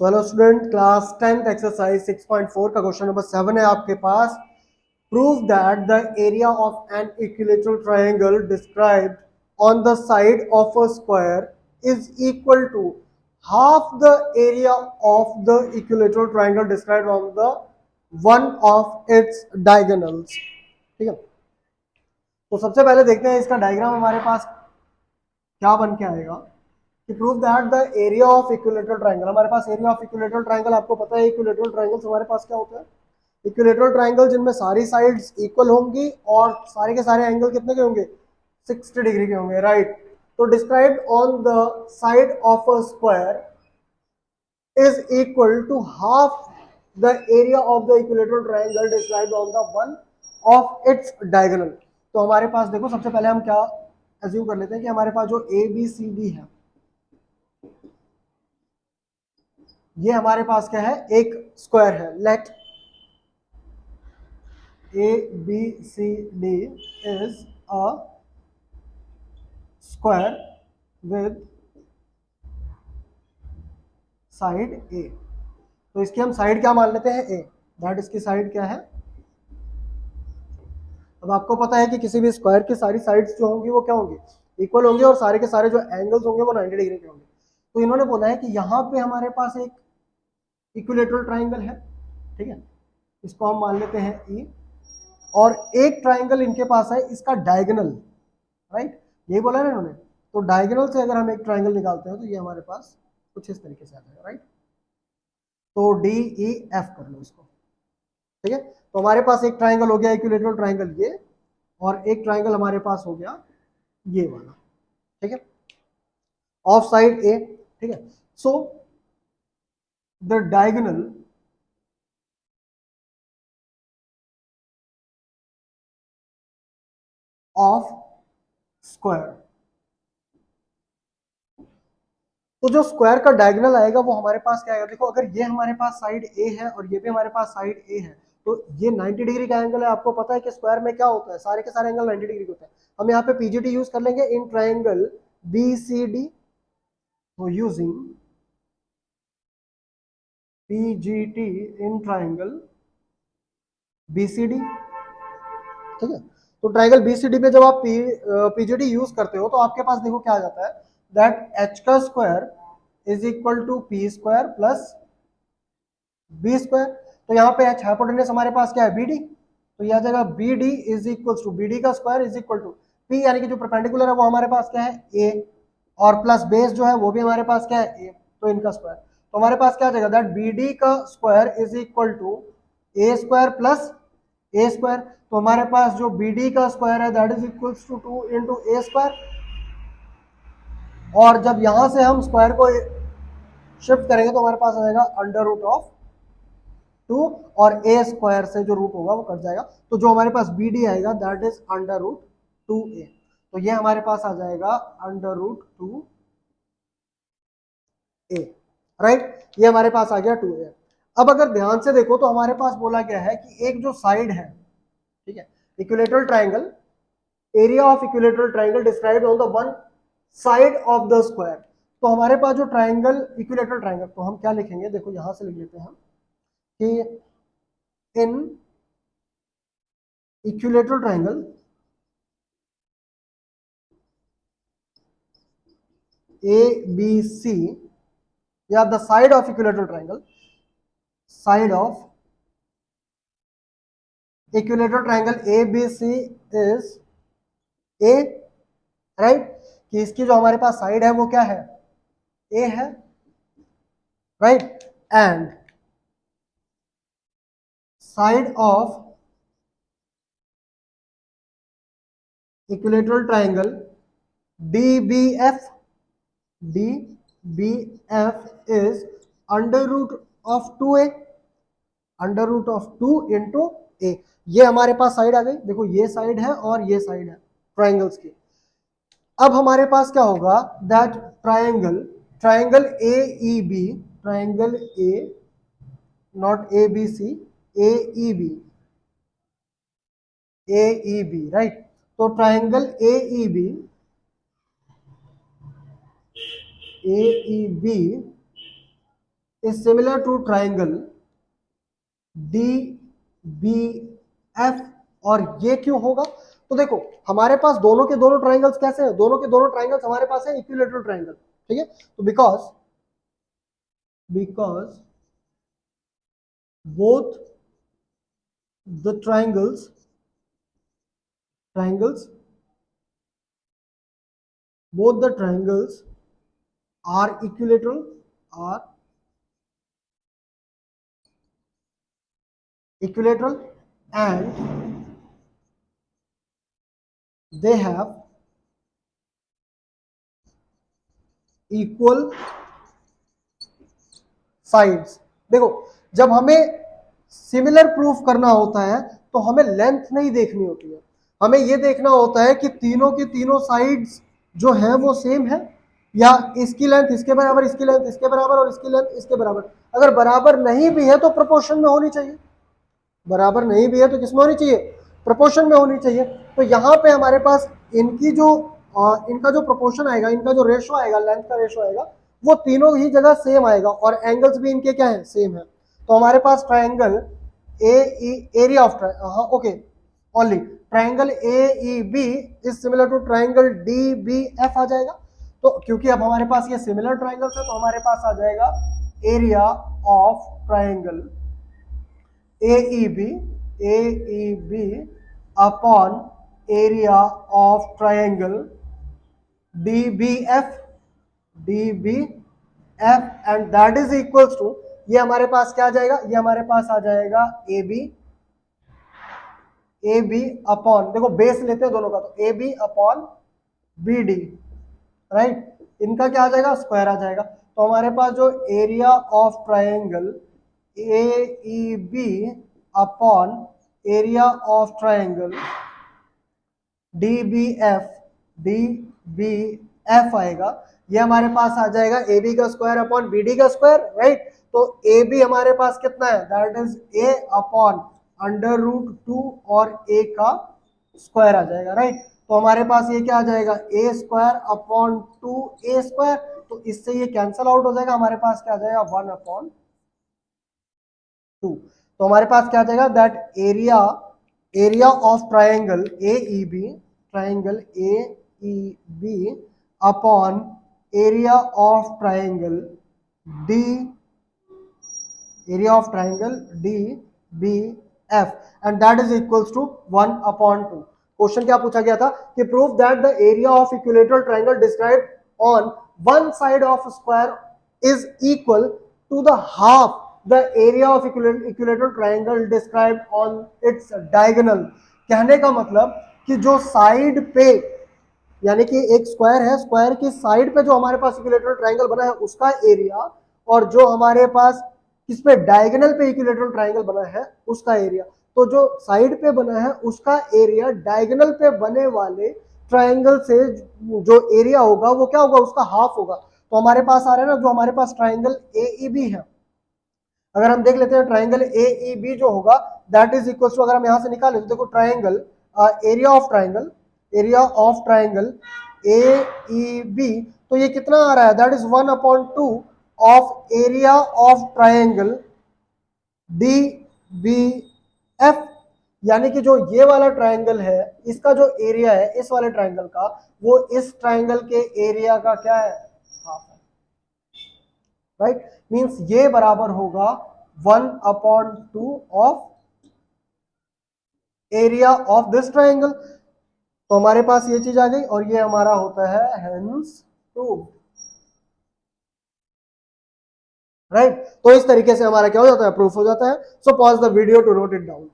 सो hello student, class 10th exercise 6.4 का question number 7 है आपके पास। Prove that the area of an equilateral triangle described on the side of a square is equal to half the area of the equilateral triangle described on the one of its diagonals. ठीक है, तो सबसे पहले देखते हैं इसका diagram हमारे पास क्या बन के आएगा। कि prove that the area of equilateral triangle, हमारे पास एरिया ऑफ इक्विलेटरल ट्रायंगल आपको पता है इक्विलेटरल ट्रायंगल्स हमारे पास क्या होता है। इक्विलेटरल ट्रायंगल जिनमें सारी साइड्स इक्वल होंगी और सारे के सारे एंगल कितने के होंगे, 60 डिग्री के होंगे, राइट। तो described on the side of a square is equal to half the area of the equilateral triangle described on the one of its diagonal. तो हमारे पास देखो, सबसे पहले हम क्या एज्यूम कर लेते हैं कि हमारे पास जो ए बी सी डी है, ये हमारे पास क्या है, एक स्क्वायर है। Let A B C D is a square with side a. तो इसकी हम साइड क्या मान लेते हैं, ए। दैट इसकी साइड क्या है। अब आपको पता है कि किसी भी स्क्वायर की सारी साइड्स जो होंगी वो क्या होंगी, इक्वल होंगी, और सारे के सारे जो एंगल्स होंगे वो 90 डिग्री के होंगे। तो इन्होंने बोला है कि यहाँ पे हमारे पास एक इक्विलेटरल ट्राइंगल है, ठीक है, इसको हम मान लेते हैं ई, और एक ट्राइंगल इनके पास है, इसका डायगोनल, राइट, यही बोला है ना इन्होंने। तो डायगोनल से अगर हम एक ट्राइंगल निकालते हैं तो ये हमारे पास कुछ इस तरीके से आ जाएगा, राइट। तो डी ई एफ कर लो इसको, ठीक है। तो हमारे पास एक ट्राइंगल हो गया इक्विलेटरल ट्राइंगल ये, और एक ट्राइंगल हमारे पास हो गया ये वाला, ठीक है, ऑफ साइड ए, ठीक है। So the diagonal of square, तो जो स्क्वायर का डायगोनल आएगा वो हमारे पास क्या आएगा। देखो, अगर ये हमारे पास साइड ए है और ये भी हमारे पास साइड ए है, तो ये 90 डिग्री का एंगल है। आपको पता है कि स्क्वायर में क्या होता है, सारे के सारे एंगल 90 डिग्री के होते हैं। हम यहाँ पे पीजीटी यूज कर लेंगे in triangle B C D. तो using PGT in triangle B C D, ठीक है। तो ट्राइंगल बी सी डी पे जब आप पीजीटी यूज करते हो तो आपके पास देखो क्या आ जाता है, दैट एच का square is equal to p square plus b square. तो यहाँ पे एच हाइपोटेनस हमारे पास क्या है, बी डी। तो यह आ जाएगा B D is equal to B D का square is equal to P, यानी कि जो परपेंडिकुलर है वो हमारे पास क्या है, ए, और प्लस बेस जो है वो भी हमारे पास क्या है, ए। तो इनका स्क्वायर, तो हमारे पास क्या आ जाएगा, दैट बी डी का square is equal to a square plus a square. तो हमारे पास जो बी डी का स्क्वायर है that is equal to 2 into a square, और जब यहां से हम स्क्वायर को शिफ्ट करेंगे तो हमारे पास आ जाएगा अंडर रूट ऑफ 2, और ए स्क्वायर से जो रूट होगा वो कट जाएगा। तो जो हमारे पास बी डी आएगा that is under root 2a। तो ये हमारे पास आ जाएगा अंडर रूट 2a, राइट। ये हमारे पास आ गया 2a। अब अगर ध्यान से देखो तो हमारे पास बोला गया है कि एक जो साइड है, ठीक है, equilateral triangle, area of equilateral triangle described on the one side of the square. तो हमारे पास जो ट्राइंगल इक्विलेटरल ट्राइंगल, तो हम क्या लिखेंगे, देखो यहां से लिख लेते हैं हम कि in equilateral triangle A B C, या the side of equilateral triangle, side of equilateral triangle A B C is a, right. कि इसकी जो हमारे पास साइड है वो क्या है, ए है, right. And side of equilateral triangle D B F, D B F is under root of 2a, under root of 2 into a. ये हमारे पास साइड आ गई, देखो ये साइड है और ये साइड है ट्राइंगल्स की। अब हमारे पास क्या होगा, that triangle, triangle A E B, triangle A, not A B C, A E B, A E B, right. तो triangle A E B, A E B is similar to triangle D B F. और ये क्यों होगा? तो देखो हमारे पास दोनों के दोनों ट्राइंगल्स कैसे हैं, दोनों के दोनों ट्राइंगल्स हमारे पास है इक्विलेटरल ट्राइंगल, ठीक है। तो because both the triangles both the triangles are equilateral and they have equal sides. देखो जब हमें सिमिलर प्रूफ करना होता है तो हमें लेंथ नहीं देखनी होती है, हमें यह देखना होता है कि तीनों की तीनों साइड्स जो है वो सेम है, या इसकी लेंथ इसके बराबर, इसकी लेंथ इसके बराबर और इसकी लेंथ इसके बराबर। अगर बराबर नहीं भी है तो प्रोपोर्शन में होनी चाहिए, बराबर नहीं भी है तो किसमें होनी चाहिए? प्रोपोर्शन में होनी चाहिए। तो यहाँ पे हमारे पास इनकी जो इनका जो प्रोपोर्शन आएगा, इनका जो रेशो आएगा, लेंथ का रेशो आएगा, वो तीनों ही जगह सेम आएगा और एंगल्स भी इनके क्या है? सेम है। तो हमारे पास triangle area of okay only triangle AEB is similar to triangle DBF आ जाएगा। तो क्योंकि अब हमारे पास ये सिमिलर ट्राइंगल्स है तो हमारे पास आ जाएगा area of triangle AEB upon area of triangle DBF and that is equals to, ये हमारे पास क्या आ जाएगा? ये हमारे पास आ जाएगा AB अपॉन, देखो बेस लेते हैं दोनों का, तो AB अपॉन BD, राइट। इनका क्या आ जाएगा? स्क्वायर आ जाएगा। तो हमारे पास जो area of triangle AEB upon area of triangle DBF आएगा, ये हमारे पास आ जाएगा AB का स्क्वायर अपॉन BD का स्क्वायर, राइट। तो AB हमारे पास कितना है? दैट इज A अपॉन √2 और A का स्क्वायर आ जाएगा, राइट। तो हमारे पास ये क्या आ जाएगा? A square upon 2A square, तो इससे ये कैंसल आउट हो जाएगा, हमारे पास क्या आ जाएगा? 1 अपॉन 2। तो हमारे पास क्या आ जाएगा? That area of triangle AEB upon area of triangle DBF and that is equals to 1 upon 2। Question क्या पूछा गया था कि prove that the area of equilateral triangle described on one side of square is equal to the half the area of equilateral triangle described on its diagonal. कहने का मतलब कि जो साइड पे, यानी कि एक स्क्वायर है, स्क्वायर की साइड पे जो हमारे पास इक्विलेटरल ट्राइंगल बना है उसका एरिया, और जो हमारे पास किस पे? डायगोनल पे इक्विलेटरल ट्राइंगल बना है उसका एरिया। तो जो साइड पे बना है उसका एरिया डायगोनल पे बने वाले ट्राइंगल से जो एरिया होगा वो क्या होगा? उसका हाफ होगा। तो हमारे पास आ रहा है ना, जो हमारे पास ट्राइंगल AEB है, अगर हम देख लेते हैं ट्राइंगल AEB जो होगा दैट इज इक्वल टू, अगर हम यहां से निकाले तो देखो triangle area of triangle AEB, तो ये कितना आ रहा है? That is 1 upon 2 of area of triangle DBF। यानी कि जो ये वाला ट्राइंगल है इसका जो एरिया है इस वाले ट्राइंगल का, वो इस ट्राइंगल के एरिया का क्या है? हाफ है, राइट। मींस ये बराबर होगा 1 upon 2 of area of this triangle. तो हमारे पास ये चीज आ गई और ये हमारा होता है हेंस प्रूव्ड, राइट। तो इस तरीके से हमारा क्या हो जाता है? प्रूफ हो जाता है। So pause the video to note it down.